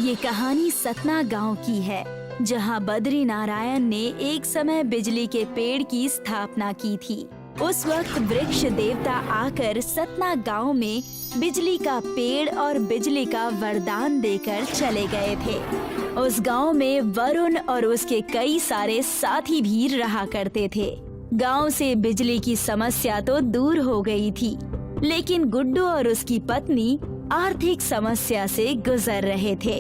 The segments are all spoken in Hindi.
ये कहानी सतना गांव की है, जहां बद्री नारायण ने एक समय बिजली के पेड़ की स्थापना की थी। उस वक्त वृक्ष देवता आकर सतना गांव में बिजली का पेड़ और बिजली का वरदान देकर चले गए थे। उस गांव में वरुण और उसके कई सारे साथी भी रहा करते थे। गांव से बिजली की समस्या तो दूर हो गई थी, लेकिन गुड्डू और उसकी पत्नी आर्थिक समस्या से गुजर रहे थे।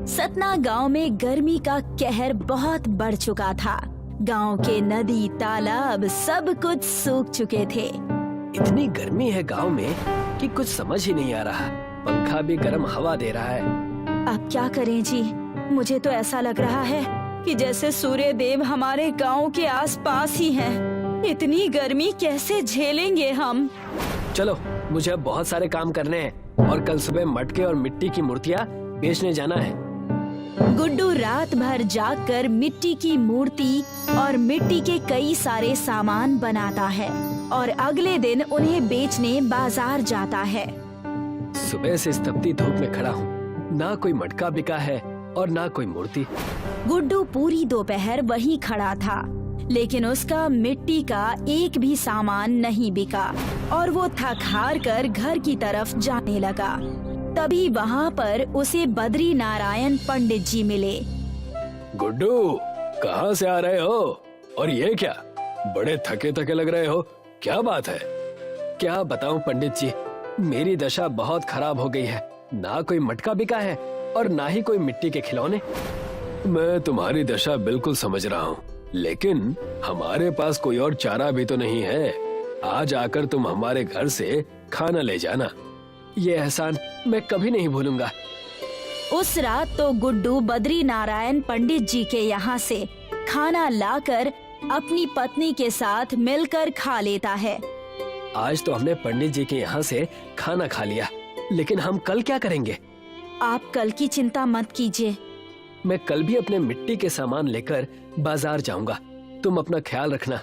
सतना गांव में गर्मी का कहर बहुत बढ़ चुका था। गांव के नदी, तालाब सब कुछ सूख चुके थे। इतनी गर्मी है गांव में कि कुछ समझ ही नहीं आ रहा। पंखा भी गर्म हवा दे रहा है। अब क्या करें जी, मुझे तो ऐसा लग रहा है कि जैसे सूर्य देव हमारे गांव के आसपास ही हैं। इतनी गर्मी कैसे झेलेंगे हम? चलो, मुझे अब बहुत सारे काम करने हैं और कल सुबह मटके और मिट्टी की मूर्तियाँ बेचने जाना है। गुड्डू रात भर जागकर मिट्टी की मूर्ति और मिट्टी के कई सारे सामान बनाता है और अगले दिन उन्हें बेचने बाजार जाता है। सुबह से इस तपती धूप में खड़ा हूँ, ना कोई मटका बिका है और ना कोई मूर्ति। गुड्डू पूरी दोपहर वहीं खड़ा था, लेकिन उसका मिट्टी का एक भी सामान नहीं बिका और वो थक हार कर घर की तरफ जाने लगा। तभी वहाँ पर उसे बद्री नारायण पंडित जी मिले। गुड्डू, कहाँ से आ रहे हो? और ये क्या, बड़े थके थके लग रहे हो, क्या बात है? क्या बताऊं पंडित जी, मेरी दशा बहुत खराब हो गई है। ना कोई मटका बिका है और ना ही कोई मिट्टी के खिलौने। मैं तुम्हारी दशा बिल्कुल समझ रहा हूँ, लेकिन हमारे पास कोई और चारा भी तो नहीं है। आज आकर तुम हमारे घर से खाना ले जाना। ये एहसान मैं कभी नहीं भूलूंगा। उस रात तो गुड्डू बद्री नारायण पंडित जी के यहाँ से खाना लाकर अपनी पत्नी के साथ मिलकर खा लेता है। आज तो हमने पंडित जी के यहाँ से खाना खा लिया, लेकिन हम कल क्या करेंगे? आप कल की चिंता मत कीजिए। मैं कल भी अपने मिट्टी के सामान लेकर बाजार जाऊंगा। तुम अपना ख्याल रखना।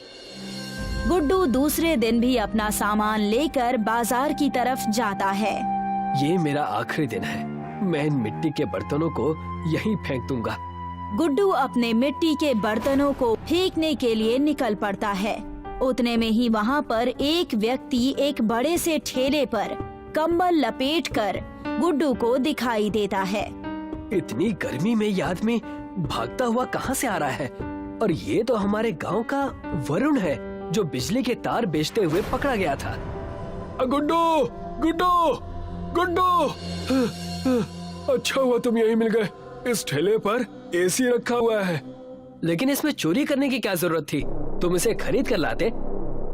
गुड्डू दूसरे दिन भी अपना सामान लेकर बाजार की तरफ जाता है। ये मेरा आखिरी दिन है। मैं इन मिट्टी के बर्तनों को यहीं फेंक दूंगा। गुड्डू अपने मिट्टी के बर्तनों को फेंकने के लिए निकल पड़ता है। उतने में ही वहाँ पर एक व्यक्ति एक बड़े से ठेले पर कंबल लपेटकर गुड्डू को दिखाई देता है। इतनी गर्मी में ये आदमी भागता हुआ कहाँ से आ रहा है? और ये तो हमारे गांव का वरुण है, जो बिजली के तार बेचते हुए पकड़ा गया था। गुड्डू, गुड्डू, गुड्डू! अच्छा हुआ तुम यहीं मिल गए। इस ठेले पर एसी रखा हुआ है। लेकिन इसमें चोरी करने की क्या जरूरत थी? तुम इसे खरीद कर लाते।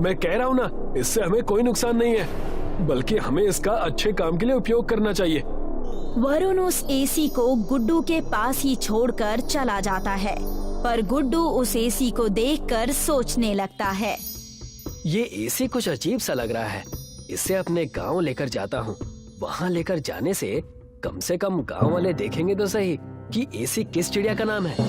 मैं कह रहा हूँ ना, इससे हमें कोई नुकसान नहीं है, बल्कि हमें इसका अच्छे काम के लिए उपयोग करना चाहिए। वरुण उस एसी को गुड्डू के पास ही छोड़कर चला जाता है, पर गुड्डू उस एसी को देखकर सोचने लगता है। ये एसी कुछ अजीब सा लग रहा है। इसे अपने गांव लेकर जाता हूँ। वहाँ लेकर जाने से कम गांव वाले देखेंगे तो सही कि एसी किस चिड़िया का नाम है।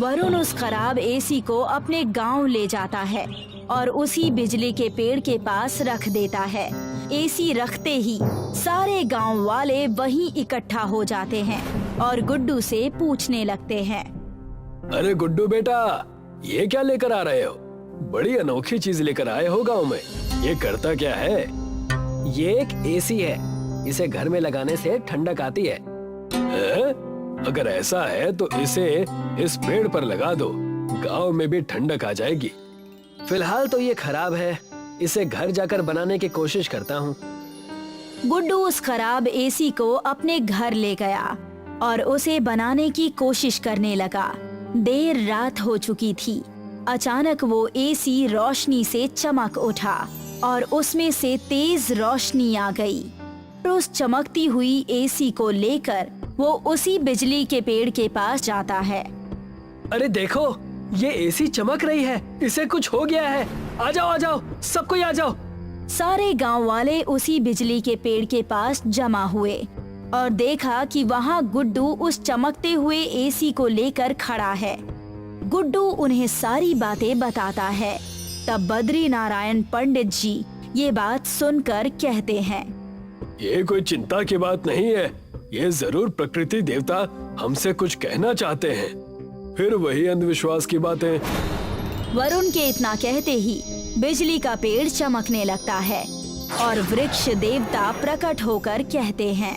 वरुण उस खराब एसी को अपने गांव ले जाता है और उसी बिजली के पेड़ के पास रख देता है। एसी रखते ही सारे गांव वाले वहीं इकट्ठा हो जाते हैं और गुड्डू से पूछने लगते हैं। अरे गुड्डू बेटा, ये क्या लेकर आ रहे हो? बड़ी अनोखी चीज लेकर आए हो गांव में। ये करता क्या है? ये एक एसी है। इसे घर में लगाने से ठंडक आती है। अगर ऐसा है तो इसे इस पेड़ पर लगा दो। गांव में भी ठंडक आ जाएगी। फिलहाल तो ये खराब है। इसे घर जाकर बनाने की कोशिश करता हूँ। गुड्डू उस खराब एसी को अपने घर ले गया और उसे बनाने की कोशिश करने लगा। देर रात हो चुकी थी। अचानक वो एसी रोशनी से चमक उठा और उसमें से तेज रोशनी आ गई। उस चमकती हुई एसी को लेकर वो उसी बिजली के पेड़ के पास जाता है। अरे देखो, ये एसी चमक रही है। इसे कुछ हो गया है। आ जाओ, आ जाओ, सब कोई आ जाओ। सारे गांव वाले उसी बिजली के पेड़ के पास जमा हुए और देखा कि वहाँ गुड्डू उस चमकते हुए एसी को लेकर खड़ा है। गुड्डू उन्हें सारी बातें बताता है। तब बद्री नारायण पंडित जी ये बात सुनकर कहते हैं, ये कोई चिंता की बात नहीं है। ये जरूर प्रकृति देवता हमसे कुछ कहना चाहते हैं। फिर वही अंधविश्वास की बातें। वरुण के इतना कहते ही बिजली का पेड़ चमकने लगता है और वृक्ष देवता प्रकट होकर कहते हैं,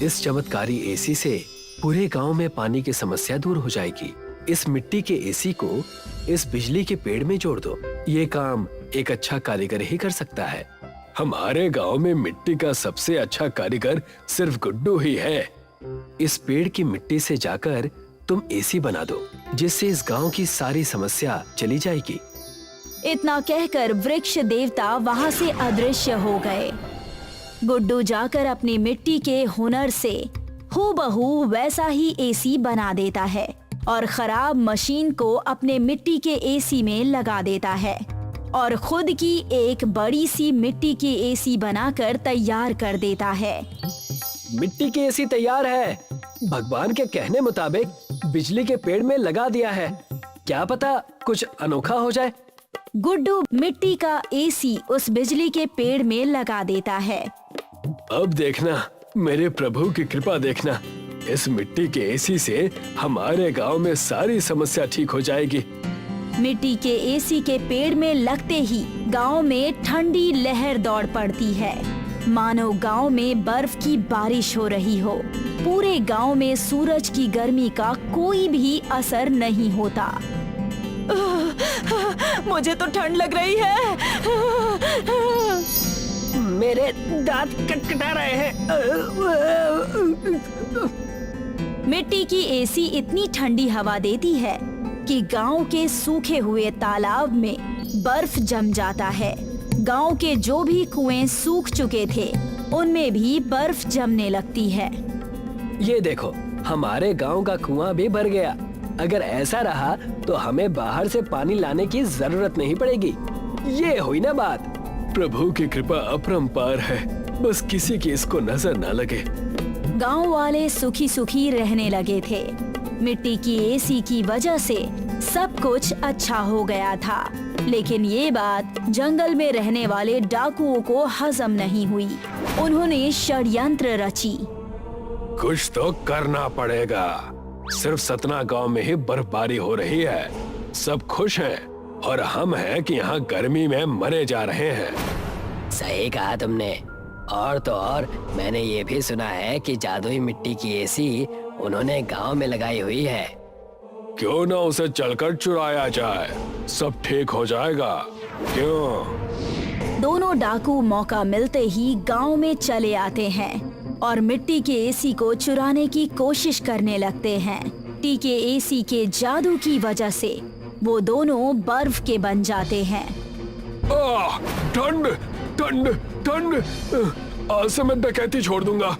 इस चमत्कारी एसी से पूरे गांव में पानी की समस्या दूर हो जाएगी। इस मिट्टी के एसी को इस बिजली के पेड़ में जोड़ दो। ये काम एक अच्छा कारीगर ही कर सकता है। हमारे गांव में मिट्टी का सबसे अच्छा कारीगर सिर्फ गुड्डू ही है। इस पेड़ की मिट्टी से जाकर तुम एसी बना दो, जिससे इस गांव की सारी समस्या चली जाएगी। इतना कहकर वृक्ष देवता वहां से अदृश्य हो गए। गुड्डू जाकर अपनी मिट्टी के हुनर से हूबहू वैसा ही एसी बना देता है और खराब मशीन को अपने मिट्टी के एसी में लगा देता है और खुद की एक बड़ी सी मिट्टी की एसी बनाकर तैयार कर देता है। मिट्टी की एसी तैयार है। भगवान के कहने मुताबिक बिजली के पेड़ में लगा दिया है। क्या पता कुछ अनोखा हो जाए। गुड्डू मिट्टी का एसी उस बिजली के पेड़ में लगा देता है। अब देखना, मेरे प्रभु की कृपा देखना। इस मिट्टी के एसी से हमारे गांव में सारी समस्या ठीक हो जाएगी। मिट्टी के एसी के पेड़ में लगते ही गांव में ठंडी लहर दौड़ पड़ती है, मानो गांव में बर्फ की बारिश हो रही हो। पूरे गांव में सूरज की गर्मी का कोई भी असर नहीं होता। मुझे तो ठंड लग रही है। मेरे दांत कटकटा रहे हैं। मिट्टी की एसी इतनी ठंडी हवा देती है कि गांव के सूखे हुए तालाब में बर्फ जम जाता है। गांव के जो भी कुएं सूख चुके थे उनमें भी बर्फ जमने लगती है। ये देखो, हमारे गांव का कुआं भी भर गया। अगर ऐसा रहा तो हमें बाहर से पानी लाने की जरूरत नहीं पड़ेगी। ये हुई ना बात। प्रभु की कृपा अपरंपार है, बस किसी की इसको नजर न लगे। गांव वाले सुखी सुखी रहने लगे थे। मिट्टी की एसी की वजह से सब कुछ अच्छा हो गया था, लेकिन ये बात जंगल में रहने वाले डाकुओं को हजम नहीं हुई। उन्होंने षड्यंत्र रची। कुछ तो करना पड़ेगा। सिर्फ सतना गांव में ही बर्फबारी हो रही है, सब खुश हैं और हम हैं कि यहाँ गर्मी में मरे जा रहे हैं। सही कहा तुमने। और तो और मैंने ये भी सुना है कि जादुई मिट्टी की एसी उन्होंने गांव में लगाई हुई है। क्यों ना उसे चलकर चुराया जाए, सब ठीक हो जाएगा। क्यों? दोनों डाकू मौका मिलते ही गांव में चले आते हैं और मिट्टी के एसी को चुराने की कोशिश करने लगते हैं। मिट्टी के एसी के जादू की वजह से वो दोनों बर्फ के बन जाते हैं। ठंड ठंड ठंड, आज से मैं डकैती छोड़ दूंगा।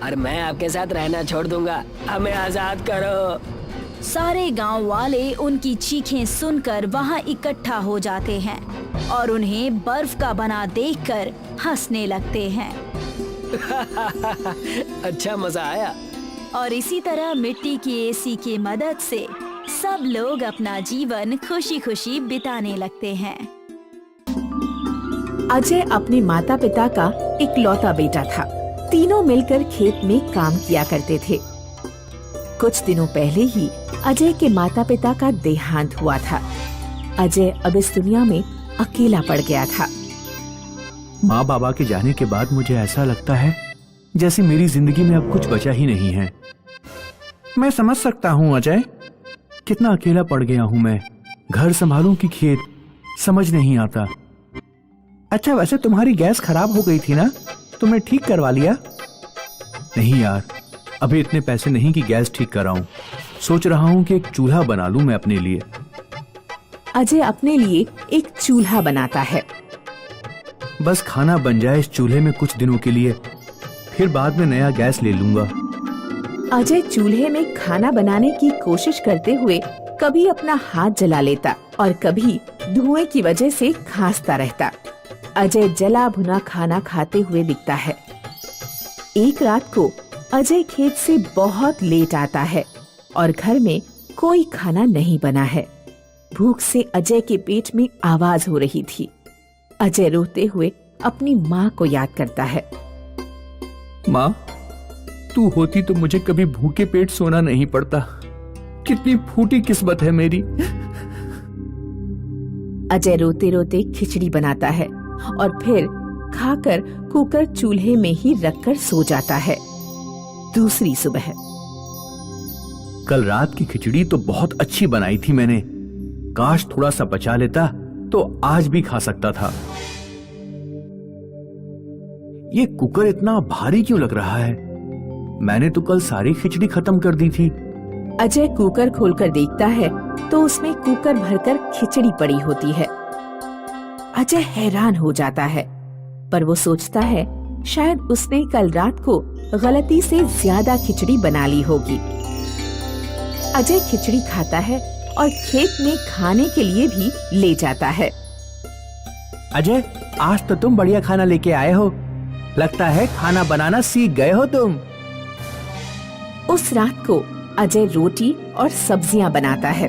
और मैं आपके साथ रहना छोड़ दूंगा। हमें आजाद करो। सारे गांव वाले उनकी चीखें सुनकर वहां इकट्ठा हो जाते हैं और उन्हें बर्फ का बना देखकर हंसने लगते हैं। अच्छा मजा आया। और इसी तरह मिट्टी की एसी की मदद से सब लोग अपना जीवन खुशी खुशी बिताने लगते हैं। अजय अपने माता पिता का इकलौता बेटा था। तीनों मिलकर खेत में काम किया करते थे। कुछ दिनों पहले ही अजय के माता पिता का देहांत हुआ था। अजय अब इस दुनिया में अकेला पड़ गया था। माँ बाबा के जाने के बाद मुझे ऐसा लगता है जैसे मेरी जिंदगी में अब कुछ बचा ही नहीं है। मैं समझ सकता हूँ अजय, कितना अकेला पड़ गया हूँ मैं। घर संभालूं कि खेत, समझ नहीं आता। अच्छा, वैसे तुम्हारी गैस खराब हो गई थी ना, तुमने ठीक करवा लिया? नहीं यार, अभी इतने पैसे नहीं कि गैस ठीक कराऊं। सोच रहा हूँ कि एक चूल्हा बना लूं मैं अपने लिए। अजय अपने लिए एक चूल्हा बनाता है। बस खाना बन जाए इस चूल्हे में कुछ दिनों के लिए, फिर बाद में नया गैस ले लूंगा। अजय चूल्हे में खाना बनाने की कोशिश करते हुए कभी अपना हाथ जला लेता और कभी धुएं की वजह से खांसता रहता। अजय जला भुना खाना खाते हुए दिखता है। एक रात को अजय खेत से बहुत लेट आता है और घर में कोई खाना नहीं बना है। भूख से अजय के पेट में आवाज हो रही थी। अजय रोते हुए अपनी माँ को याद करता है। माँ, तू होती तो मुझे कभी भूखे पेट सोना नहीं पड़ता। कितनी फूटी किस्मत है मेरी। अजय रोते रोते खिचड़ी बनाता है और फिर खाकर कुकर चूल्हे में ही रखकर सो जाता है। दूसरी सुबह। कल रात की खिचड़ी तो बहुत अच्छी बनाई थी मैंने। काश थोड़ा सा बचा लेता तो आज भी खा सकता था। ये कुकर इतना भारी क्यों लग रहा है? मैंने तो कल सारी खिचड़ी खत्म कर दी थी। अजय कुकर खोलकर देखता है तो उसमें कुकर भरकर खिचड़ी पड़ी होती है। अजय हैरान हो जाता है, पर वो सोचता है शायद उसने कल रात को गलती से ज्यादा खिचड़ी बना ली होगी। अजय खिचड़ी खाता है और खेत में खाने के लिए भी ले जाता है। अजय, आज तो तुम बढ़िया खाना लेके आए हो। लगता है खाना बनाना सीख गए हो तुम। उस रात को अजय रोटी और सब्जियां बनाता है।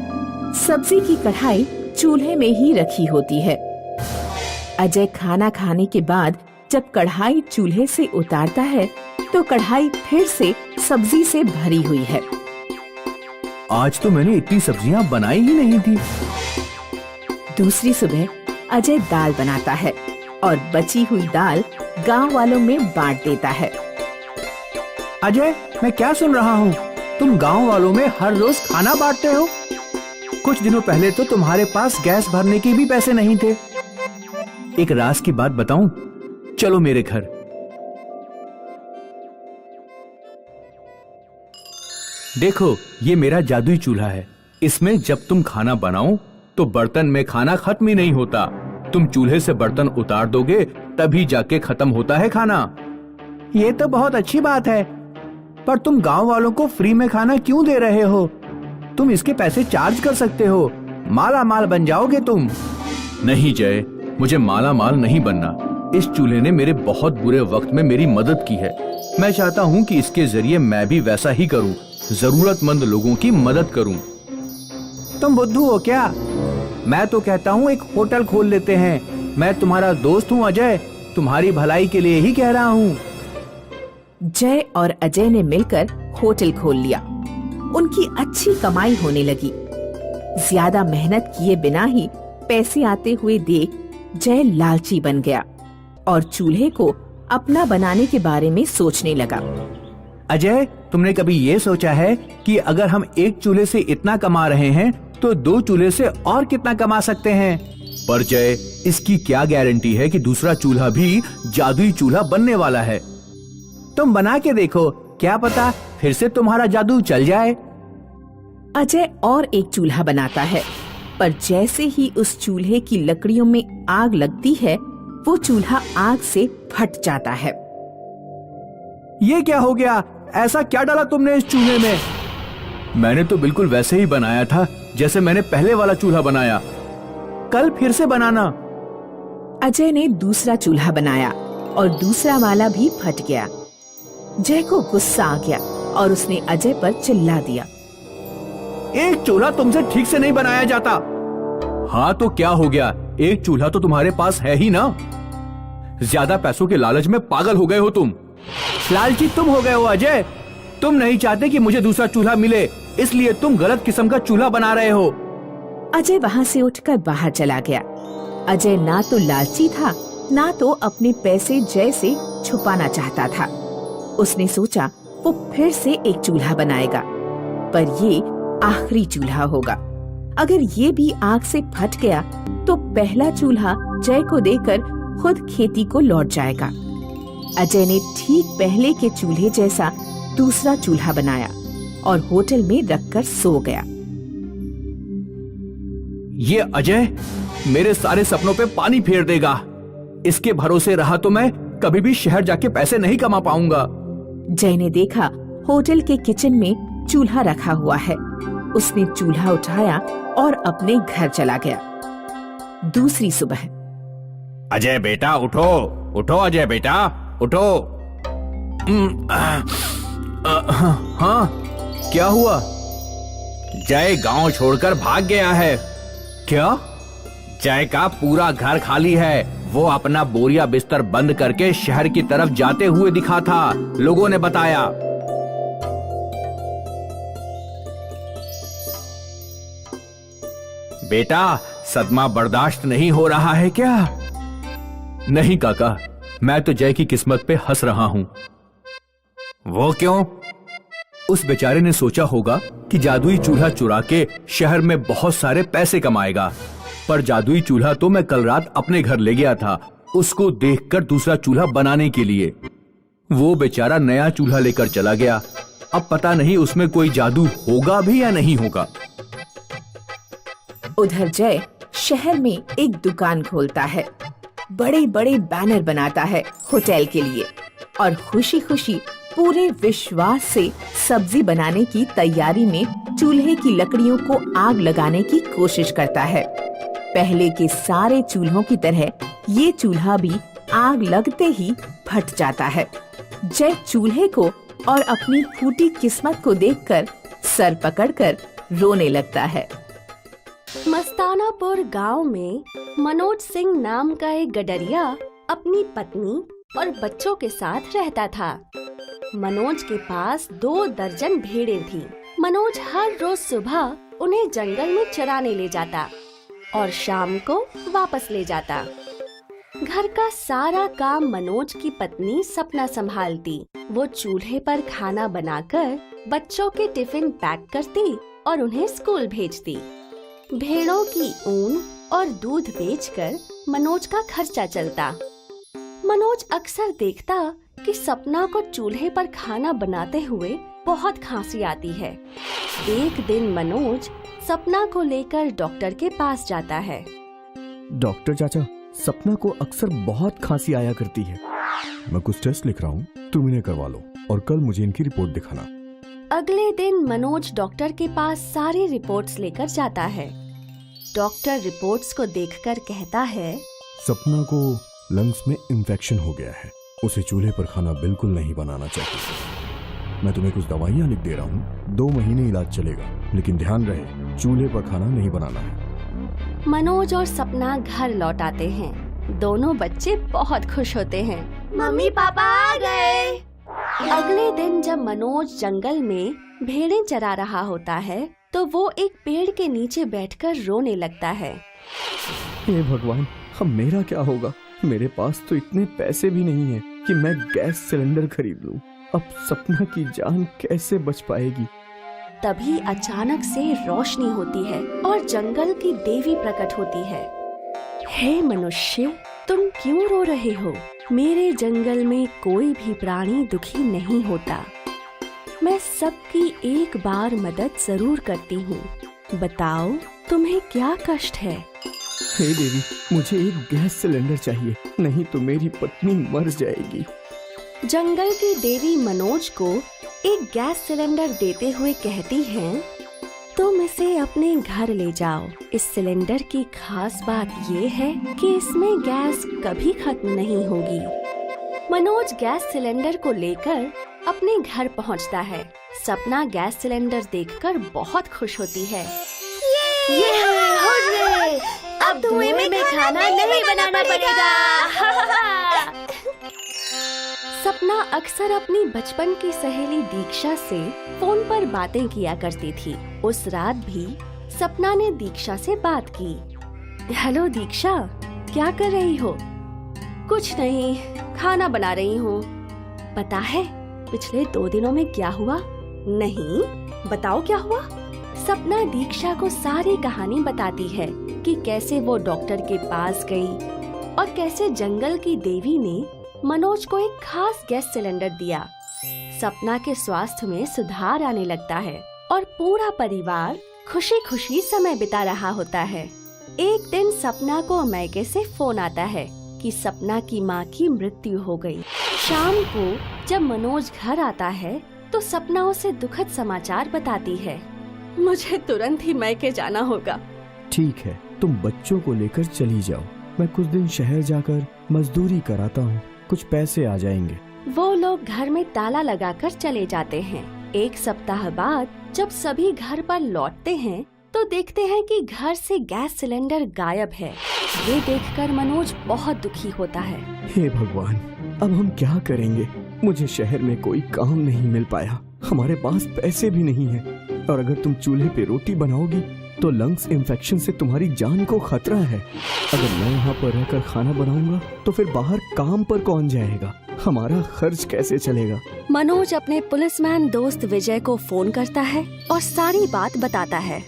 सब्जी की कढ़ाई चूल्हे में ही रखी होती है। अजय खाना खाने के बाद जब कढ़ाई चूल्हे से उतारता है तो कढ़ाई फिर से सब्जी से भरी हुई है। आज तो मैंने इतनी सब्जियां बनाई ही नहीं थी। दूसरी सुबह अजय दाल बनाता है और बची हुई दाल गांव वालों में बांट देता है। अजय, मैं क्या सुन रहा हूँ? तुम गांव वालों में हर रोज खाना बांटते हो। कुछ दिनों पहले तो तुम्हारे पास गैस भरने के भी पैसे नहीं थे। एक राज की बात बताऊं? चलो मेरे घर। देखो, ये मेरा जादुई चूल्हा है। इसमें जब तुम खाना बनाओ तो बर्तन में खाना खत्म ही नहीं होता। तुम चूल्हे से बर्तन उतार दोगे तभी जाके खत्म होता है खाना। ये तो बहुत अच्छी बात है, पर तुम गांव वालों को फ्री में खाना क्यों दे रहे हो? तुम इसके पैसे चार्ज कर सकते हो। माला माल बन जाओगे तुम। नहीं जय, मुझे माला माल नहीं बनना। इस चूल्हे ने मेरे बहुत बुरे वक्त में मेरी मदद की है। मैं चाहता हूँ कि इसके जरिए मैं भी वैसा ही करूँ, जरूरतमंद लोगों की मदद करूँ। तुम बुद्धू हो क्या? मैं तो कहता हूँ एक होटल खोल लेते हैं। मैं तुम्हारा दोस्त हूँ अजय, तुम्हारी भलाई के लिए ही कह रहा हूँ। जय और अजय ने मिलकर होटल खोल लिया। उनकी अच्छी कमाई होने लगी। ज्यादा मेहनत किए बिना ही पैसे आते हुए देख जय लालची बन गया और चूल्हे को अपना बनाने के बारे में सोचने लगा। अजय, तुमने कभी ये सोचा है कि अगर हम एक चूल्हे से इतना कमा रहे हैं तो दो चूल्हे से और कितना कमा सकते हैं? पर जय, इसकी क्या गारंटी है कि दूसरा चूल्हा भी जादुई चूल्हा बनने वाला है? तुम बना के देखो, क्या पता फिर से तुम्हारा जादू चल जाए। अजय और एक चूल्हा बनाता है, पर जैसे ही उस चूल्हे की लकड़ियों में आग लगती है वो चूल्हा आग से फट जाता है। ये क्या हो गया? ऐसा क्या डाला तुमने इस चूल्हे में? मैंने तो बिल्कुल वैसे ही बनाया था जैसे मैंने पहले वाला चूल्हा बनाया। कल फिर से बनाना। अजय ने दूसरा चूल्हा बनाया और दूसरा वाला भी फट गया। जय को गुस्सा आ गया और उसने अजय पर चिल्ला दिया। एक चूल्हा तुमसे ठीक से नहीं बनाया जाता। हाँ तो क्या हो गया? एक चूल्हा तो तुम्हारे पास है ही ना। ज्यादा पैसों के लालच में पागल हो गए हो तुम। लालची तुम हो गए हो अजय। तुम नहीं चाहते कि मुझे दूसरा चूल्हा मिले, इसलिए तुम गलत किस्म का चूल्हा बना रहे हो। अजय वहाँ से उठकर बाहर चला गया। अजय ना तो लालची था, ना तो अपने पैसे जय से छुपाना चाहता था। उसने सोचा वो फिर से एक चूल्हा बनाएगा, पर ये आखिरी चूल्हा होगा। अगर ये भी आग से फट गया तो पहला चूल्हा जय को देकर खुद खेती को लौट जाएगा। अजय ने ठीक पहले के चूल्हे जैसा दूसरा चूल्हा बनाया और होटल में रखकर सो गया। ये अजय मेरे सारे सपनों पे पानी फेर देगा। इसके भरोसे रहा तो मैं कभी भी शहर जाके पैसे नहीं कमा पाऊंगा। जय ने देखा होटल के किचन में चूल्हा रखा हुआ है। उसने चूल्हा उठाया और अपने घर चला गया। दूसरी सुबह। अजय बेटा उठो, उठो अजय बेटा उठो। हाँ, क्या हुआ? जय गांव छोड़कर भाग गया है। क्या? जय का पूरा घर खाली है। वो अपना बोरिया बिस्तर बंद करके शहर की तरफ जाते हुए दिखा था, लोगों ने बताया। बेटा, सदमा बर्दाश्त नहीं हो रहा है क्या? नहीं काका, मैं तो जय की किस्मत पे हंस रहा हूं। वो क्यों? उस बेचारे ने सोचा होगा कि जादुई चूल्हा चुरा के शहर में बहुत सारे पैसे कमाएगा, पर जादुई चूल्हा तो मैं कल रात अपने घर ले गया था उसको देखकर दूसरा चूल्हा बनाने के लिए। वो बेचारा नया चूल्हा लेकर चला गया। अब पता नहीं उसमें कोई जादू होगा भी या नहीं होगा। उधर जय शहर में एक दुकान खोलता है, बड़े बड़े बैनर बनाता है होटल के लिए और खुशी खुशी पूरे विश्वास से सब्जी बनाने की तैयारी में चूल्हे की लकड़ियों को आग लगाने की कोशिश करता है। पहले के सारे चूल्हों की तरह ये चूल्हा भी आग लगते ही फट जाता है। जय चूल्हे को और अपनी फूटी किस्मत को देखकर सर पकड़कर रोने लगता है। मस्तानापुर गांव में मनोज सिंह नाम का एक गडरिया अपनी पत्नी और बच्चों के साथ रहता था। मनोज के पास 2 दर्जन भेड़ें थीं। मनोज हर रोज सुबह उन्हें जंगल में चराने ले जाता और शाम को वापस ले जाता। घर का सारा काम मनोज की पत्नी सपना संभालती। वो चूल्हे पर खाना बनाकर बच्चों के टिफिन पैक करती और उन्हें स्कूल भेजती। भेड़ों की ऊन और दूध बेचकर मनोज का खर्चा चलता। मनोज अक्सर देखता कि सपना को चूल्हे पर खाना बनाते हुए बहुत खांसी आती है। एक दिन मनोज सपना को लेकर डॉक्टर के पास जाता है। डॉक्टर चाचा, सपना को अक्सर बहुत खांसी आया करती है। मैं कुछ टेस्ट लिख रहा हूँ, तुम इन्हें करवा लो और कल मुझे इनकी रिपोर्ट दिखाना। अगले दिन मनोज डॉक्टर के पास सारी रिपोर्ट्स लेकर जाता है। डॉक्टर रिपोर्ट्स को देखकर कहता है, सपना को लंग्स में इन्फेक्शन हो गया है। उसे चूल्हे पर खाना बिल्कुल नहीं बनाना चाहिए। मैं तुम्हें कुछ दवाइयाँ लिख दे रहा हूँ, 2 महीने इलाज चलेगा, लेकिन ध्यान रहे चूल्हे पर खाना नहीं बनाना है। मनोज और सपना घर लौट आते हैं। दोनों बच्चे बहुत खुश होते हैं। मम्मी पापा आ गए। अगले दिन जब मनोज जंगल में भेड़ें चरा रहा होता है तो वो एक पेड़ के नीचे बैठकर रोने लगता है। हे भगवान, अब मेरा क्या होगा? मेरे पास तो इतने पैसे भी नहीं हैं कि मैं गैस सिलेंडर खरीद लूं। अब सपना की जान कैसे बच पाएगी? तभी अचानक से रोशनी होती है और जंगल की देवी प्रकट होती है। हे मनुष्य, तुम क्यों रो रहे हो? मेरे जंगल में कोई भी प्राणी दुखी नहीं होता। मैं सबकी एक बार मदद जरूर करती हूँ। बताओ तुम्हें क्या कष्ट है? हे देवी, मुझे एक गैस सिलेंडर चाहिए, नहीं तो मेरी पत्नी मर जाएगी। जंगल की देवी मनोज को एक गैस सिलेंडर देते हुए कहती हैं, तुम इसे अपने घर ले जाओ। इस सिलेंडर की खास बात ये है कि इसमें गैस कभी खत्म नहीं होगी। मनोज गैस सिलेंडर को लेकर अपने घर पहुंचता है। सपना गैस सिलेंडर देखकर बहुत खुश होती है। ये हुर्रे! अब धुएं में खाना नहीं बनाना पड़ेगा। सपना अक्सर अपनी बचपन की सहेली दीक्षा से फोन पर बातें किया करती थी। उस रात भी सपना ने दीक्षा से बात की। हेलो दीक्षा, क्या कर रही हो? कुछ नहीं, खाना बना रही हूँ। पता है पिछले 2 दिनों में क्या हुआ? नहीं, बताओ क्या हुआ? सपना दीक्षा को सारी कहानी बताती है कि कैसे वो डॉक्टर के पास गई और कैसे जंगल की देवी ने मनोज को एक खास गैस सिलेंडर दिया। सपना के स्वास्थ्य में सुधार आने लगता है और पूरा परिवार खुशी खुशी समय बिता रहा होता है। एक दिन सपना को मैके से फोन आता है कि सपना की माँ की मृत्यु हो गई। शाम को जब मनोज घर आता है तो सपना उसे दुखद समाचार बताती है। मुझे तुरंत ही मैके जाना होगा। ठीक है, तुम बच्चों को लेकर चली जाओ। मैं कुछ दिन शहर जाकर मजदूरी कराता हूँ, कुछ पैसे आ जाएंगे। वो लोग घर में ताला लगाकर चले जाते हैं। 1 सप्ताह बाद जब सभी घर पर लौटते हैं तो देखते हैं कि घर से गैस सिलेंडर गायब है। ये देखकर मनोज बहुत दुखी होता है। हे भगवान, अब हम क्या करेंगे? मुझे शहर में कोई काम नहीं मिल पाया, हमारे पास पैसे भी नहीं है, और अगर तुम चूल्हे पे रोटी बनाओगी तो लंग्स इन्फेक्शन से तुम्हारी जान को खतरा है। अगर मैं यहाँ पर रहकर खाना बनाऊंगा तो फिर बाहर काम पर कौन जाएगा? हमारा खर्च कैसे चलेगा? मनोज अपने पुलिसमैन दोस्त विजय को फोन करता है और सारी बात बताता है।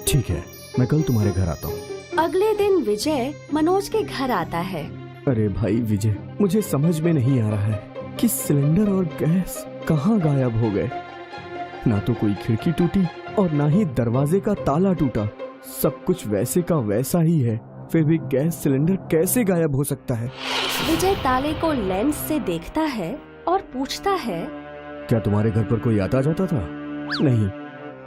ठीक है, मैं कल तुम्हारे घर आता हूँ। अगले दिन विजय मनोज के घर आता है। अरे भाई विजय, मुझे समझ में नहीं आ रहा है कि सिलेंडर और गैस कहाँ गायब हो गए। ना तो कोई खिड़की टूटी और ना ही दरवाजे का ताला टूटा। सब कुछ वैसे का वैसा ही है, फिर भी गैस सिलेंडर कैसे गायब हो सकता है? विजय ताले को लेंस से देखता है और पूछता है, क्या तुम्हारे घर पर कोई आता जाता था? नहीं,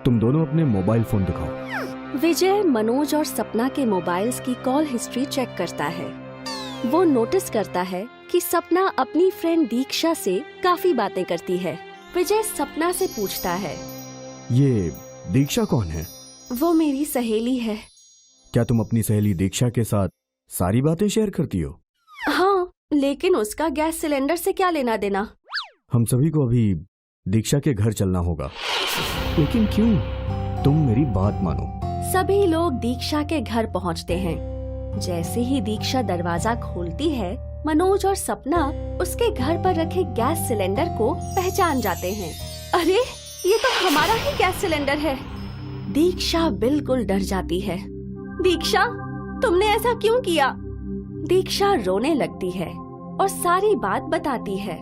तुम दोनों अपने मोबाइल फोन दिखाओ। विजय मनोज और सपना के मोबाइल्स की कॉल हिस्ट्री चेक करता है। वो नोटिस करता है कि सपना अपनी फ्रेंड दीक्षा से काफी बातें करती है। विजय सपना से पूछता है, ये दीक्षा कौन है? वो मेरी सहेली है। क्या तुम अपनी सहेली दीक्षा के साथ सारी बातें शेयर करती हो? हाँ, लेकिन उसका गैस सिलेंडर से क्या लेना देना? हम सभी को अभी दीक्षा के घर चलना होगा। लेकिन क्यों? तुम मेरी बात मानो। सभी लोग दीक्षा के घर पहुंचते हैं। जैसे ही दीक्षा दरवाजा खोलती है, मनोज और सपना उसके घर पर रखे गैस सिलेंडर को पहचान जाते हैं। अरे, ये तो हमारा ही गैस सिलेंडर है। दीक्षा बिल्कुल डर जाती है। दीक्षा, तुमने ऐसा क्यों किया? दीक्षा रोने लगती है और सारी बात बताती है।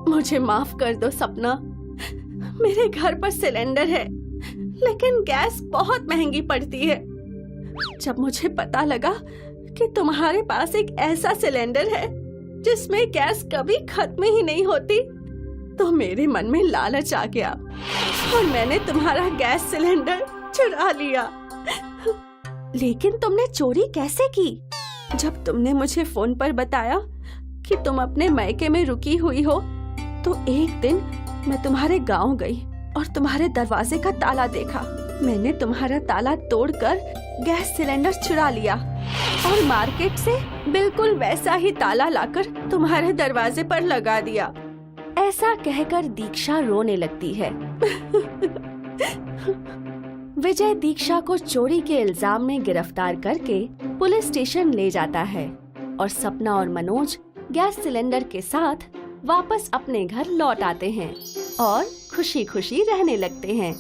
मुझे माफ कर दो सपना, मेरे घर पर सिलेंडर है लेकिन गैस बहुत महंगी पड़ती है। जब मुझे पता लगा कि तुम्हारे पास एक ऐसा सिलेंडर है जिसमें गैस कभी खत्म ही नहीं होती, तो मेरे मन में लालच आ गया और मैंने तुम्हारा गैस सिलेंडर चुरा लिया। लेकिन तुमने चोरी कैसे की? जब तुमने मुझे फोन पर बताया कि तुम अपने मायके में रुकी हुई हो, तो एक दिन मैं तुम्हारे गांव गई और तुम्हारे दरवाजे का ताला देखा। मैंने तुम्हारा ताला तोड़कर गैस सिलेंडर चुरा लिया और मार्केट से बिल्कुल वैसा ही ताला लाकर तुम्हारे दरवाजे पर लगा दिया। ऐसा कहकर दीक्षा रोने लगती है। विजय दीक्षा को चोरी के इल्जाम में गिरफ्तार करके पुलिस स्टेशन ले जाता है और सपना और मनोज गैस सिलेंडर के साथ वापस अपने घर लौट आते हैं और खुशी खुशी रहने लगते हैं।